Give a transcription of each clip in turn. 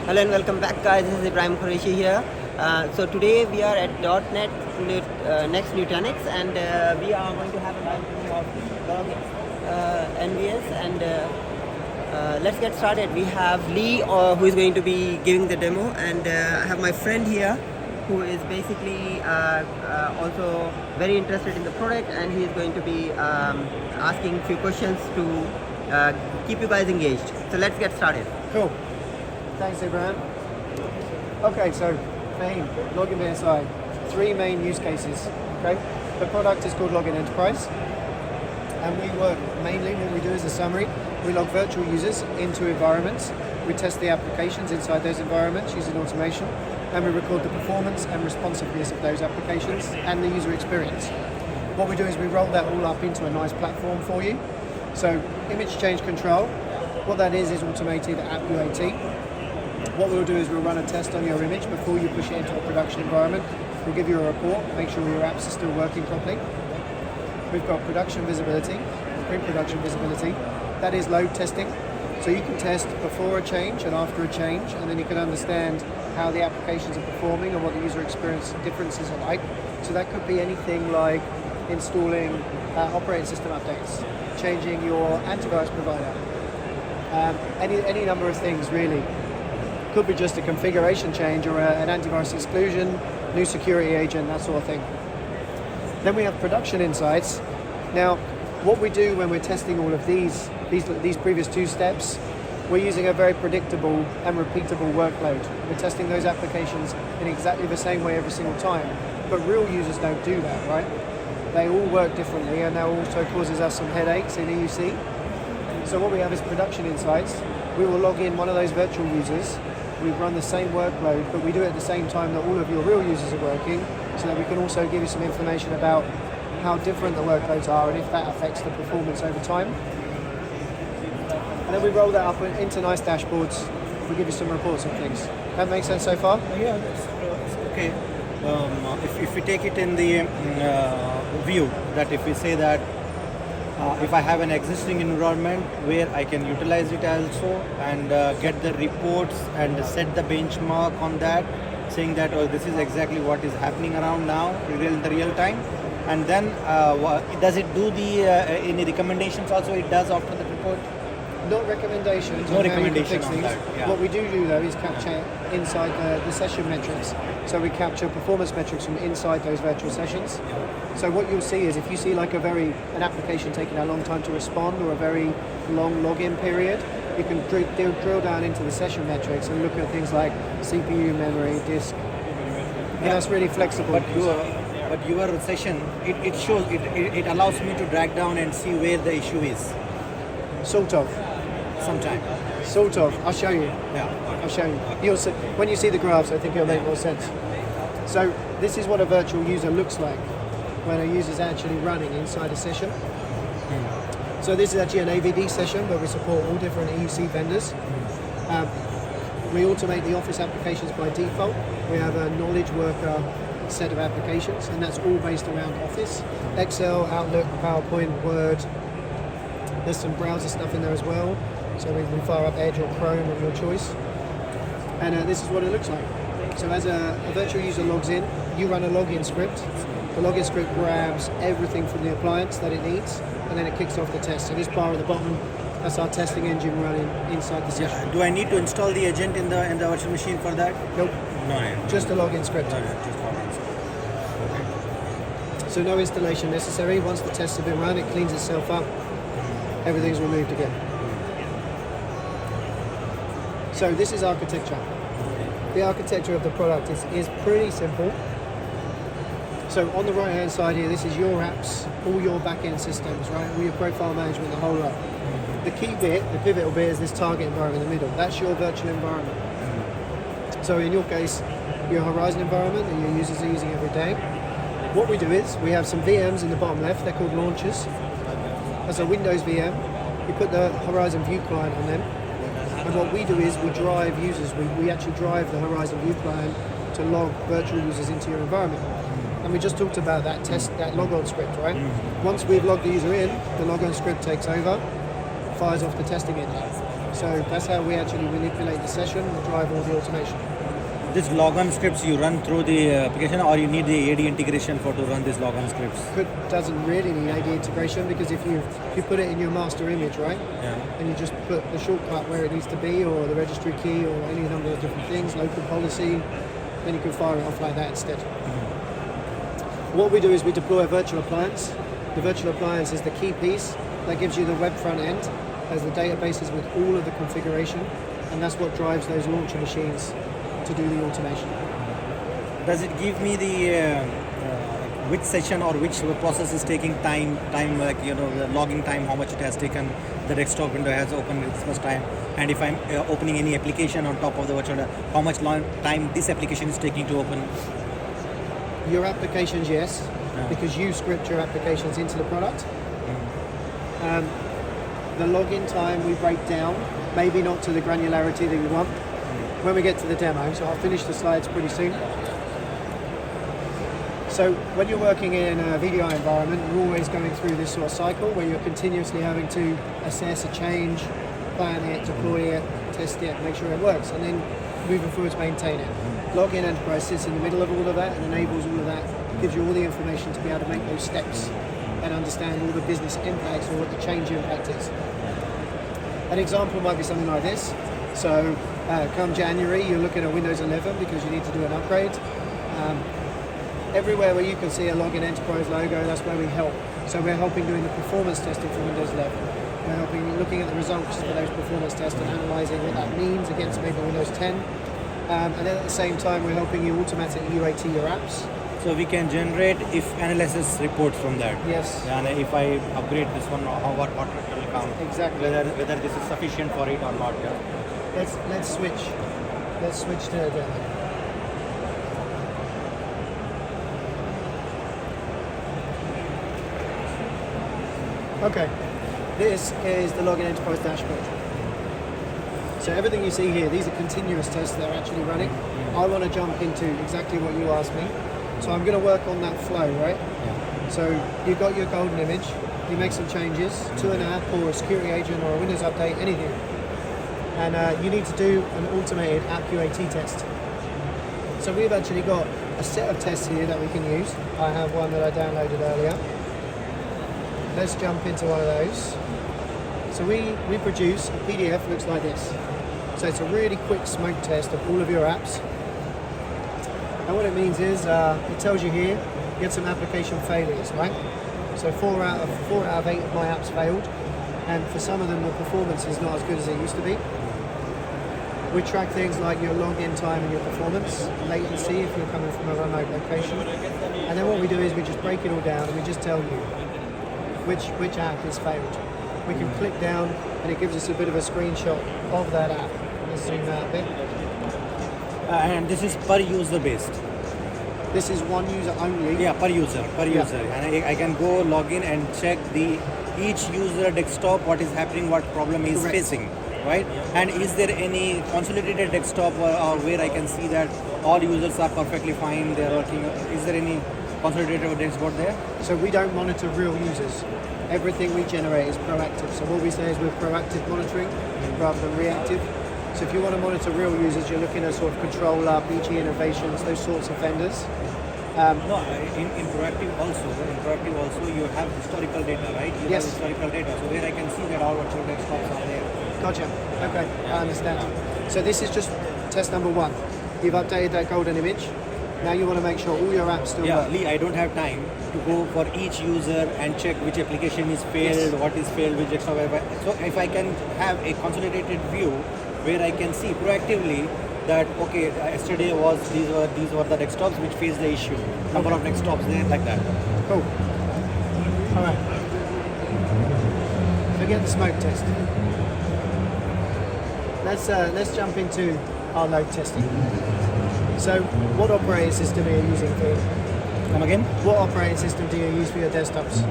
Hello and welcome back, guys. This is Ibrahim Qureshi here. So today we are at .NET Next Nutanix, and we are going to have a live demo of NVS. And let's get started. We have Lee, who is going to be giving the demo, and I have my friend here, who is basically also very interested in the product, and he is going to be asking a few questions to keep you guys engaged. So let's get started. Cool. Thanks, Abraham. Okay, so main, Login BSI, three main use cases. Okay, the product is called Login Enterprise, and we work mainly, what we do is a summary. We log virtual users into environments. We test the applications inside those environments using automation, and we record the performance and responsiveness of those applications and the user experience. What we do is we roll that all up into a nice platform for you. So image change control, what that is automated app UAT. What we'll do is we'll run a test on your image before you push it into a production environment. We'll give you a report, make sure your apps are still working properly. We've got production visibility, pre-production visibility. That is load testing. So you can test before a change and after a change, and then you can understand how the applications are performing and what the user experience differences are like. So that could be anything like installing operating system updates, changing your antivirus provider, any number of things really. Could be just a configuration change or an antivirus exclusion, new security agent, that sort of thing. Then we have production insights. Now, what we do when we're testing all of these previous two steps, we're using a very predictable and repeatable workload. We're testing those applications in exactly the same way every single time. But real users don't do that, right? They all work differently, and that also causes us some headaches in EUC. So what we have is production insights. We will log in one of those virtual users. We run the same workload, but we do it at the same time that all of your real users are working, so that we can also give you some information about how different the workloads are and if that affects the performance over time. And then we roll that up into nice dashboards. We give you some reports and things. That makes sense so far? Yeah, it's okay. If we take it in the view that if we say that if I have an existing environment where I can utilize it also and get the reports and set the benchmark on that, saying that this is exactly what is happening around now in the real time, and then does it do the any recommendations also it does after the report? Not recommendations. No recommendation on that. Yeah. What we do though is capture inside the session metrics. So we capture performance metrics from inside those virtual sessions. Yeah. So what you'll see is if you see like an application taking a long time to respond or a very long login period, you can drill down into the session metrics and look at things like CPU, memory, disk. Yeah. That's really flexible. But your session, it shows, it allows me to drag down and see where the issue is. Sort of. Sometime. Sort of. I'll show you. Yeah. I'll show you. You'll see, when you see the graphs, I think it'll make more sense. So this is what a virtual user looks like when a user is actually running inside a session. So this is actually an AVD session where we support all different EUC vendors. We automate the Office applications by default. We have a knowledge worker set of applications, and that's all based around Office. Excel, Outlook, PowerPoint, Word. There's some browser stuff in there as well. So we can fire up Edge or Chrome of your choice. And this is what it looks like. So as a virtual user logs in, you run a login script. The login script grabs everything from the appliance that it needs, and then it kicks off the test. So this bar at the bottom, that's our testing engine running inside the session. Yeah. Do I need to install the agent in the virtual machine for that? Nope. No. Just a login script. No, just login script. Okay. So no installation necessary. Once the tests have been run, it cleans itself up. Everything's removed again. So this is architecture. The architecture of the product is pretty simple. So on the right hand side here, this is your apps, all your back-end systems, right? All your profile management, the whole lot. The key bit, the pivotal bit, is this target environment in the middle. That's your virtual environment. So in your case, your Horizon environment that your users are using every day. What we do is we have some VMs in the bottom left. They're called launchers. That's a Windows VM. You put the Horizon View client on them. And what we do is we drive users. We actually drive the Horizon View client to log virtual users into your environment. And we just talked about that logon script, right? Once we've logged the user in, the logon script takes over, fires off the testing engine. So that's how we actually manipulate the session and drive all the automation. This logon scripts you run through the application, or you need the AD integration for to run these logon scripts? Doesn't really need AD integration, because if you put it in your master image, right, and you just put the shortcut where it needs to be, or the registry key, or any number of different things, local policy, then you can fire it off like that instead. What we do is we deploy a virtual appliance. The virtual appliance is the key piece that gives you the web front end, as the databases with all of the configuration, and that's what drives those launcher machines to do the automation. Does it give me the which session or which process is taking time, like the logging time, how much it has taken, the desktop window has opened this much time, and if I'm opening any application on top of the virtual, how much long time this application is taking to open? Your applications, yes, because you script your applications into the product. The login time we break down, maybe not to the granularity that you want, when we get to the demo, so I'll finish the slides pretty soon. So when you're working in a VDI environment, you're always going through this sort of cycle where you're continuously having to assess a change, plan it, deploy it, test it, make sure it works, and then moving forward to maintain it. Login Enterprise sits in the middle of all of that and enables all of that, gives you all the information to be able to make those steps and understand all the business impacts or what the change impact is. An example might be something like this. So come January, you're looking at Windows 11 because you need to do an upgrade. Everywhere where you can see a Login Enterprise logo, that's where we help. So we're helping doing the performance testing for Windows 11. We're helping looking at the results for those performance tests and analysing what that means against maybe Windows 10. And then at the same time, we're helping you automatically UAT your apps. So we can generate if analysis reports from that. Yes. And if I upgrade this one, what will come? Exactly. Whether this is sufficient for it or not. Yeah. Let's switch. Let's switch to the demo. Okay, this is the Login Enterprise dashboard. So everything you see here, these are continuous tests that are actually running. I want to jump into exactly what you asked me. So I'm going to work on that flow, right? Yeah. So you've got your golden image, you make some changes to an app or a security agent or a Windows update, anything. And you need to do an automated app UAT test. So we've actually got a set of tests here that we can use. I have one that I downloaded earlier. Let's jump into one of those. So we produce a PDF, looks like this. So it's a really quick smoke test of all of your apps. And what it means is, it tells you here, you get some application failures, right? So 4 out of 8 of my apps failed. And for some of them, the performance is not as good as it used to be. We track things like your login time and your performance, latency if you're coming from a remote location. And then what we do is we just break it all down and we just tell you which app has failed. We can click down and it gives us a bit of a screenshot of that app. Let's zoom out a bit. And this is per user based. This is one user only. Yeah, per user. And I can go log in and check each user desktop, what is happening, what problem is Correct. facing, right? And is there any consolidated desktop or where I can see that all users are perfectly fine, they're working? Is there any consolidated dashboard there? So we don't monitor real users. Everything we generate is proactive. So what we say is we're proactive monitoring rather than reactive. So if you want to monitor real users, you're looking at sort of controller, BG innovations, those sorts of vendors. No, in proactive also you have historical data, right? You Yes. have historical data, so where I can see that all virtual desktops are there. Gotcha. Okay, I understand. So this is just test number 1. You've updated that golden image. Now you want to make sure all your apps still Yeah, work. Lee, I don't have time to go for each user and check which application is failed, Yes. what is failed, which desktop. So if I can have a consolidated view where I can see proactively that okay, yesterday was these were the desktops which faced the issue. Number of desktops there, like that. Cool. All right. Forget the smoke test. Let's jump into our load testing. So, what operating system are you using for? Come again? What operating system do you use for your desktops?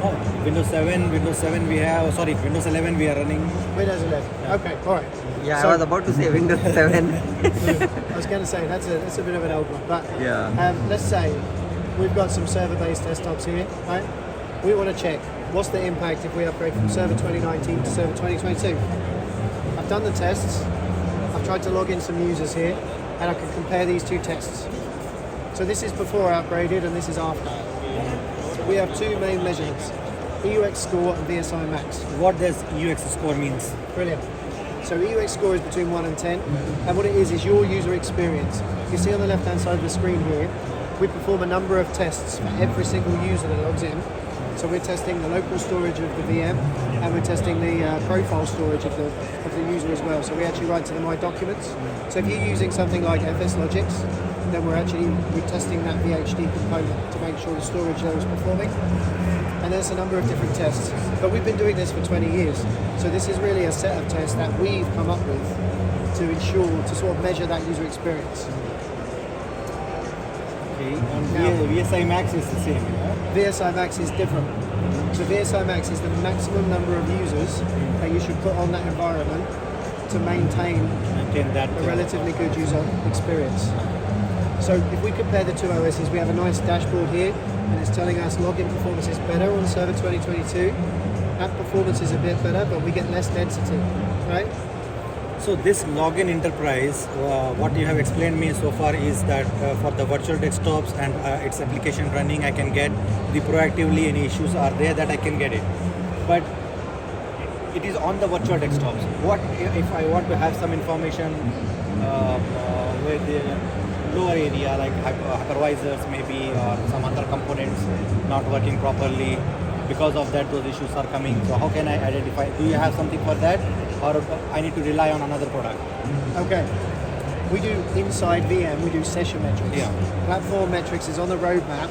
Oh, Windows 11 we have. Sorry, Windows 11 we are running. Windows 11. Okay, all right. Yeah, So- I was about to say Windows 7. I was going to say that's a bit of an old one, but Yeah. let's say we've got some server-based desktops here, right? We want to check what's the impact if we upgrade from Server 2019 to Server 2022? I've done the tests, I've tried to log in some users here, and I can compare these two tests. So this is before I upgraded and this is after. We have two main measurements, EUX score and VSI max. What does UX score means? Brilliant. So EUX score is between 1 and 10, and what it is your user experience. You see on the left-hand side of the screen here, we perform a number of tests for every single user that logs in. So we're testing the local storage of the VM, and we're testing the profile storage of the user as well. So we actually write to the My Documents. So if you're using something like FS Logix, then we're testing that VHD component to make sure the storage there is performing. And there's a number of different tests. But we've been doing this for 20 years. So this is really a set of tests that we've come up with to ensure, to sort of measure that user experience. Okay, and VSI max is the same, yeah? VSI max is different. So VSI max is the maximum number of users that you should put on that environment to maintain that a relatively good user experience. So if we compare the two OSs, we have a nice dashboard here, and it's telling us login performance is better on Server 2022. App performance is a bit better, but we get less density, right? So this login enterprise, what you have explained me so far is that for the virtual desktops and its application running, I can get the proactively any issues are there that I can get it. But it is on the virtual desktops. What if I want to have some information with the lower area like hypervisors maybe or some other components not working properly? Because of that, those issues are coming. So how can I identify? Do you have something for that, or I need to rely on another product? Okay. We do inside VM, we do session metrics. Yeah. Platform metrics is on the roadmap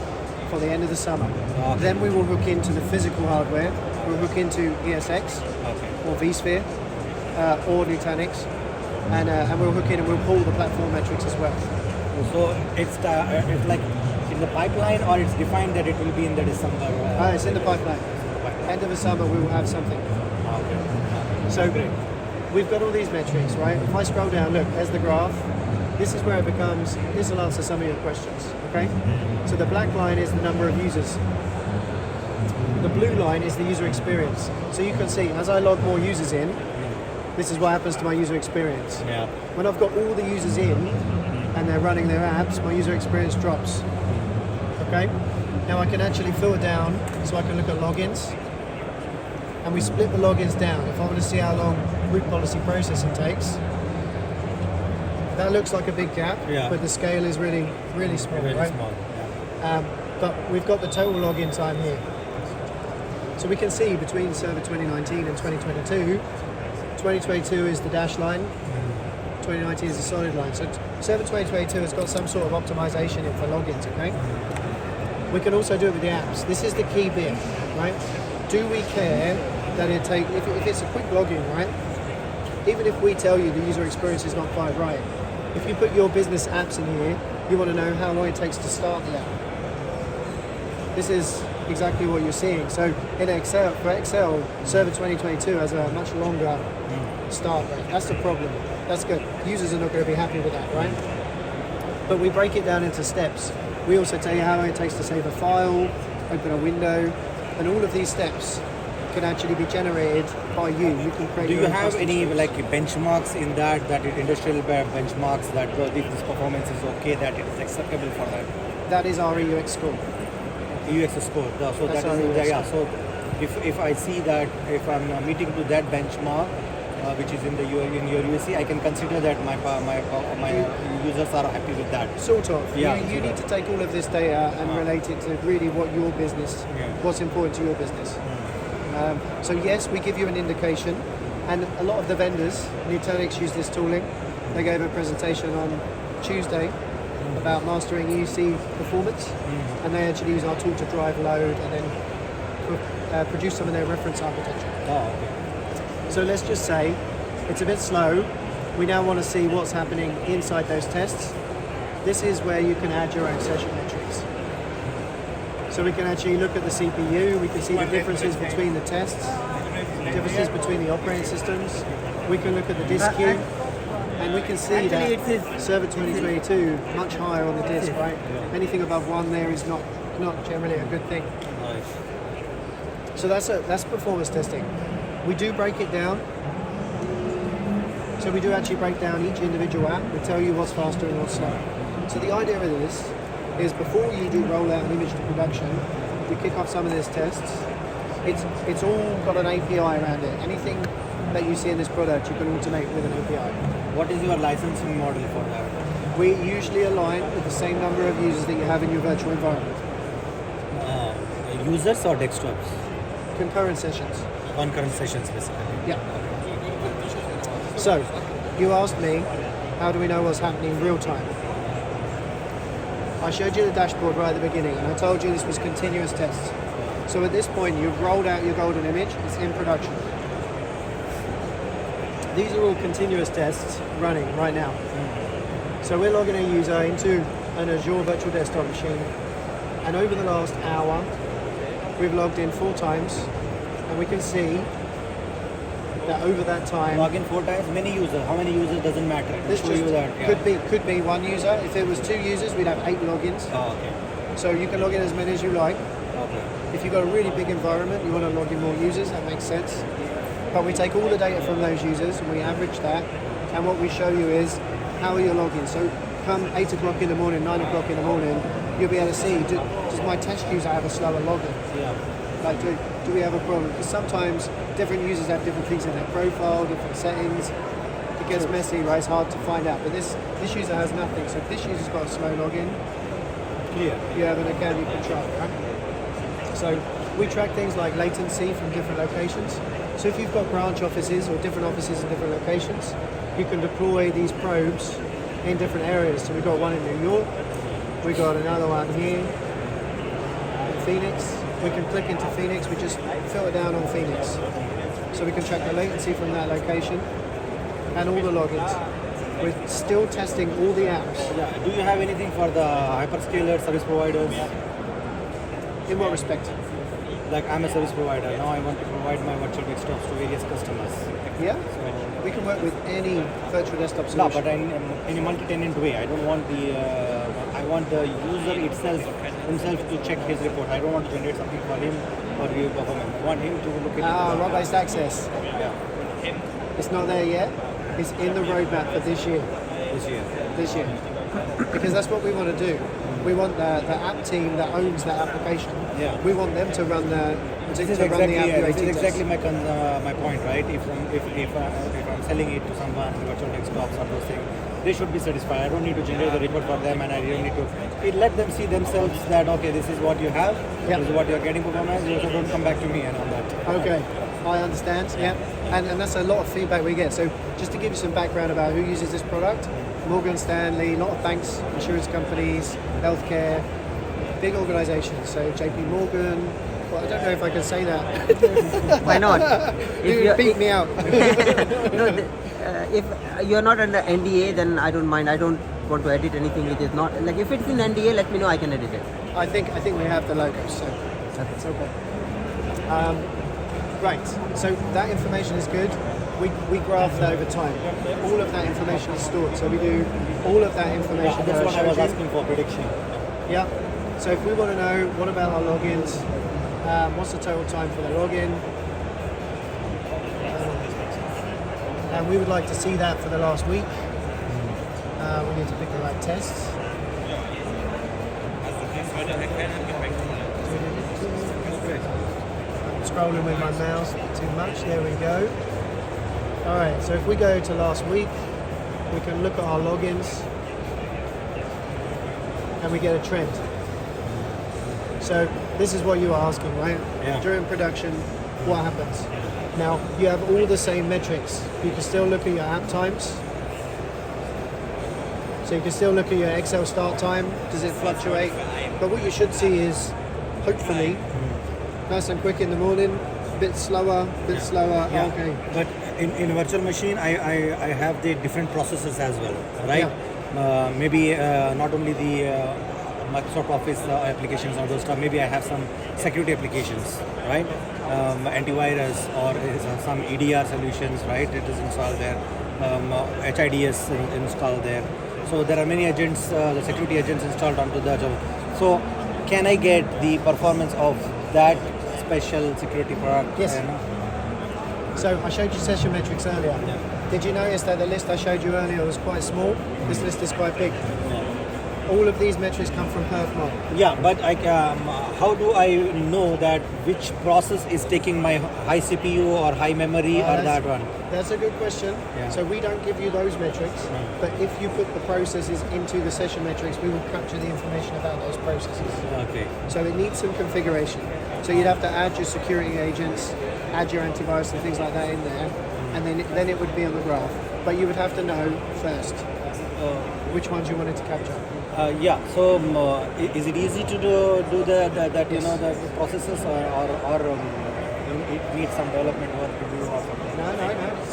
for the end of the summer. Okay. Then we will hook into the physical hardware. We'll hook into ESX or vSphere or Nutanix, and we'll hook in and we'll pull the platform metrics as well. So it's like in the pipeline, or it's defined that it will be in the December? It's in the pipeline. End of the summer we will have something. Okay. So we've got all these metrics, right? If I scroll down, look, there's the graph. This is where it becomes, this will answer some of your questions, okay? So the black line is the number of users. The blue line is the user experience. So you can see, as I log more users in, this is what happens to my user experience. Yeah. When I've got all the users in and they're running their apps, my user experience drops, okay? Now I can actually filter down so I can look at logins, and we split the logins down. If I want to see how long root policy processing takes, that looks like a big gap, but the scale is really, really small, Really right? small. Yeah. But we've got the total login time here. So we can see between Server 2019 and 2022, 2022 is the dash line, 2019 is the solid line. So Server 2022 has got some sort of optimization in for logins, okay? We can also do it with the apps. This is the key bit, right? Do we care that it take, if it's a quick login, right? Even if we tell you the user experience is not quite right, if you put your business apps in here, you want to know how long it takes to start the app. This is exactly what you're seeing. So in Excel, for Excel, Server 2022 has a much longer start rate. That's the problem. That's good. Users are not going to be happy with that, right? But we break it down into steps. We also tell you how long it takes to save a file, open a window, and all of these steps can actually be generated by you. You can create. Do your you own have custom any scripts. like benchmarks in that industrial benchmarks that if this performance is okay, that it is acceptable for that? That is our EUX score. UX score. So That's that our is UX yeah. So if I see that if I'm meeting to that benchmark, which is in your USC, I can consider that my users are happy with that. Sort of. Yeah, You need to take all of this data and relate it to really what your business, what's important to your business. So yes, we give you an indication, and a lot of the vendors, Nutanix, use this tooling. They gave a presentation on Tuesday about mastering EUC performance, and they actually use our tool to drive load and then produce some of their reference architecture. Oh, okay. So let's just say it's a bit slow. We now want to see what's happening inside those tests. This is where you can add your own session metrics. So we can actually look at the CPU, we can see the differences between the tests, differences between the operating systems. We can look at the disk queue, and we can see that Server 2022 much higher on the disk, right? Anything above 1 there is not generally a good thing. Nice. So that's performance testing. We do break it down. So we do actually break down each individual app. We tell you what's faster and what's slower. So the idea of this is before you do roll out an image to production, we kick off some of these tests. It's all got an API around it. Anything that you see in this product, you can automate with an API. What is your licensing model for that? We usually align with the same number of users that you have in your virtual environment. Users or desktops? Concurrent sessions. Concurrent sessions, basically. Yeah. So, you asked me, how do we know what's happening real time? I showed you the dashboard right at the beginning, and I told you this was continuous tests. So at this point, you've rolled out your golden image, it's in production. These are all continuous tests running right now. So we're logging a user into an Azure virtual desktop machine, and over the last hour, we've logged in 4 times, and we can see that over that time, Log in 4 times, many users. How many users doesn't matter. this Show just you that. Yeah. could be 1 user. If it was 2 users, we'd have 8 logins. Oh, okay. So you can log in as many as you like. Okay. If you've got a really big environment, you want to log in more users, that makes sense. But we take all the data from those users and we average that, and what we show you is how are you logging. So come 8 o'clock in the morning, 9 o'clock in the morning, you'll be able to see, does my test user have a slower login? Yeah. Like, do we have a problem? Because sometimes different users have different things in their profile, different settings. It gets messy, right? It's hard to find out. But this user has nothing. So if this user's got a slow login, Clear. you have an account you control, right? So we track things like latency from different locations. So if you've got branch offices or different offices in different locations, you can deploy these probes in different areas. So we've got one in New York, we've got another one here in Phoenix. We can click into Phoenix, we just filter down on Phoenix. So we can track the latency from that location and all the logins. We're still testing all the apps. Yeah. Do you have anything for the hyperscaler service providers? In what respect? Like I'm a service provider. Now I want to provide my virtual desktops to various customers. Yeah, So, we can work with any virtual desktop no, solution. but in a multi-tenant way. I don't want I want the user himself to check his report. I don't want to generate something for him or review performance. I want him to look at it. Role-based access. Yeah. It's not there yet. It's in the roadmap for this year. This year. Because that's what we want to do. We want the app team that owns that application. Yeah. We want them to run the This is run the exactly, app this UAT is exactly tests. my point, right? If I'm selling it to someone, virtual desktops or those things, they should be satisfied. I don't need to generate the report for them, and I don't need to. It let them see themselves that okay, this is what you have, Yeah. this is what you're getting performance. So don't come back to me and all that. Okay, I understand. Yeah, and that's a lot of feedback we get. So just to give you some background about who uses this product, Morgan Stanley, a lot of banks, insurance companies, healthcare, big organisations. So JP Morgan. Well, I don't know if I can say that. Why not? You beat me out. If you're not under NDA, then I don't mind. I don't want to edit anything which is not like if it's in NDA, let me know. I can edit it. I think we have the logos, so it's okay. Right, so that information is good. We graph that over time. All of that information is stored, so we do all of that information. That's that what I was showed you. asking for prediction. Yeah. So if we want to know what about our logins, what's the total time for the login, and we would like to see that for the last week. We need to pick the right tests. I'm scrolling with my mouse too much. There we go. All right. So if we go to last week, we can look at our logins, and we get a trend. So this is what you are asking, right? Yeah. During production, what happens? Now, you have all the same metrics. You can still look at your app times. So you can still look at your Excel start time. Does it fluctuate? But what you should see is, hopefully, nice and quick in the morning, a bit slower, slower. Yeah. Okay. But in a virtual machine, I have the different processes as well, right? Maybe not only the Microsoft Office applications or those stuff. Maybe I have some security applications, right? Antivirus or some EDR solutions, right? It is installed there. HIDS installed there. So there are many agents, the security agents installed onto the job. So can I get the performance of that special security product. Yes. So I showed you session metrics earlier. Did you notice that the list I showed you earlier was quite small? This list is quite big. All of these metrics come from perfmod. Yeah, but how do I know that which process is taking my high CPU or high memory or that one? That's a good question. Yeah. So we don't give you those metrics, but if you put the processes into the session metrics, we will capture the information about those processes. Okay. So it needs some configuration. So you'd have to add your security agents, add your antivirus and things like that in there, and then it would be on the graph. But you would have to know first which ones you wanted to capture. Yeah. So is it easy to do that Yes. the processes or it needs some development work to do or something? No.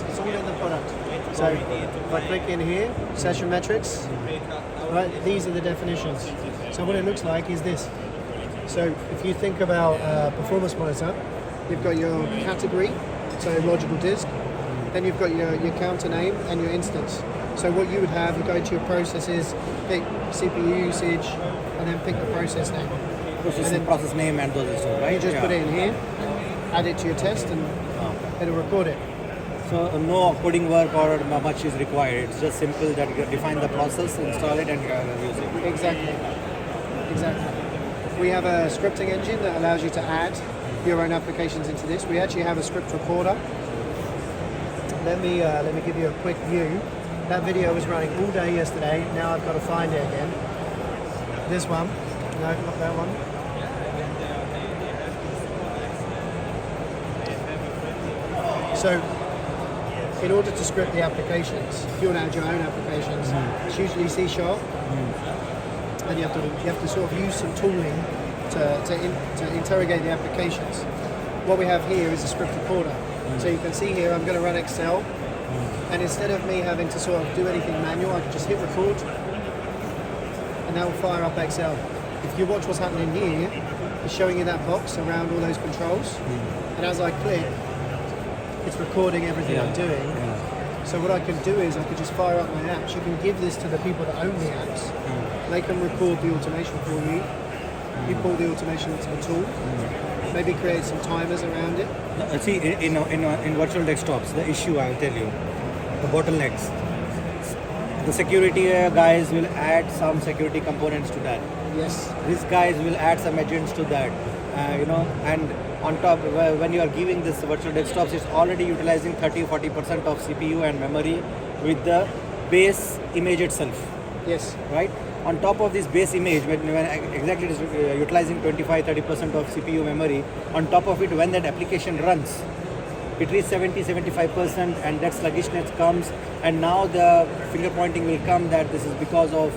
It's all in the product. So if I click in here, session metrics, right, these are the definitions. So what it looks like is this. So if you think about performance monitor, you've got your category, so logical disk, then you've got your counter name and your instance. So what you would have, you go to your processes, pick CPU usage, and then pick the process name. Process name and those stuff, right? You just put it in here, add it to your test, and it'll record it. So no coding work or much is required. It's just simple that you define the process, install it, and use it. Exactly. We have a scripting engine that allows you to add your own applications into this. We actually have a script recorder. Let me give you a quick view. That video was running all day yesterday. Now I've got to find it again. This one. No, not that one. So, in order to script the applications, if you want to add your own applications, it's usually C#, and you have to sort of use some tooling to interrogate the applications. What we have here is a script recorder. So you can see here I'm going to run Excel, and instead of me having to sort of do anything manual, I can just hit record, and that will fire up Excel. If you watch what's happening here, it's showing you that box around all those controls, and as I click, it's recording everything I'm doing. So what I can do is I could just fire up my apps. You can give this to the people that own the apps. They can record the automation for you. You pull the automation into the tool. Maybe create some timers around it. See, in virtual desktops, the issue I will tell you, the bottlenecks. The security guys will add some security components to that. Yes. These guys will add some agents to that, and on top, when you are giving this virtual desktops, it's already utilizing 30-40% of CPU and memory with the base image itself. Yes. Right? On top of this base image, when exactly it is utilizing 25-30% of CPU memory, on top of it, when that application runs, it reaches 70-75%, and that sluggishness comes, and now the finger pointing will come that this is because of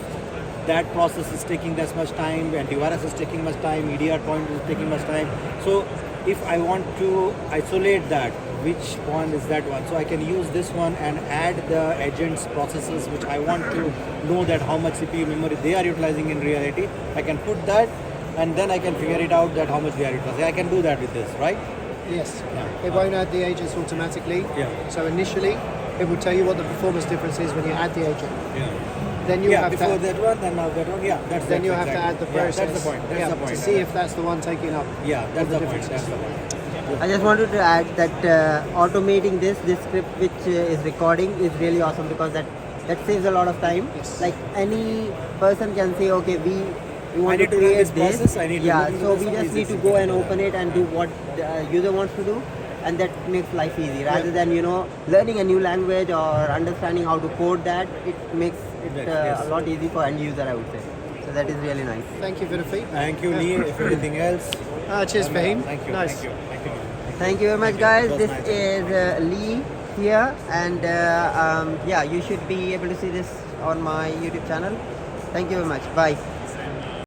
that process is taking this much time, antivirus is taking much time, EDR point is taking much time. So if I want to isolate that, which one is that one? So I can use this one and add the agents processes which I want to know that how much CPU memory they are utilizing in reality. I can put that, and then I can figure it out that how much they are utilizing. I can do that with this, right? Yes. It won't add the agents automatically. Yeah. So initially, it will tell you what the performance difference is when you add the agent. Then you have before to that one, then now that one. Yeah, then you have to add the process. Yeah, that's the point. That's the point. To see if that's the one taking up. Yeah, that's the point. differences. That's the point. I just wanted to add that automating this script which is recording is really awesome, because that saves a lot of time. Yes. Like any person can say, okay, we want need to to run create this process, I need to do so this, we and just this need to is go and simple. open it and do what the user wants to do, and that makes life easy rather than learning a new language or understanding how to code that. It makes it Yes. a lot easy for end user, I would say. So that is really nice. Thank you for the feedback. Thank you, Lee. If anything else, Cheers, Fahim. thank you. Nice. Thank you. Thank you. Thank you very much, Thank you. guys. It was This nice. is Lee here, and you should be able to see this on my YouTube channel. Thank you very much. Bye.